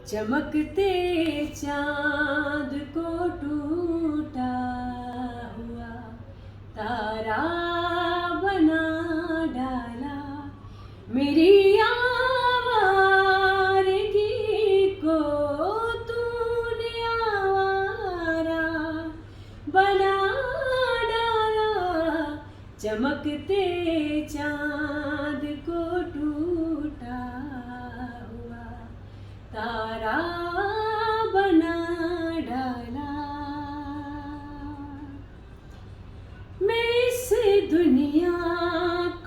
चमकते चांद को टूटा हुआ तारा बना डाला। मेरी आवारगी को तूने आवारा बना डाला। चमकते चांद को टूटा हुआ तारा बना डाला। मैं इस दुनिया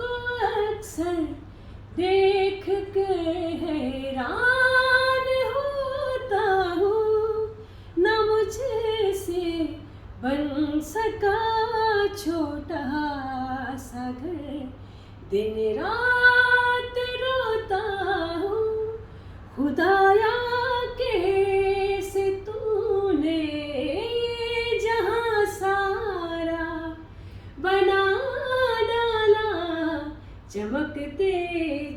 को अक्सर देख के हैरान होता हूँ, न मुझसे बन सका छोटा सा घर। दिन रात रोता हूँ, खुदाया कैसे तूने ये जहाँ सारा बना डाला। चमकते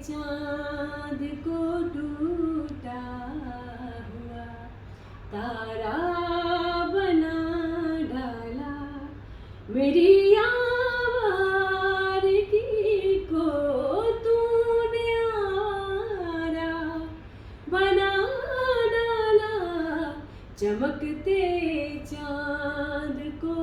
चांद को टूटा हुआ तारा बना डाला। मेरी आवारगी को तूने आवारा बना डाला। चमकते चांद को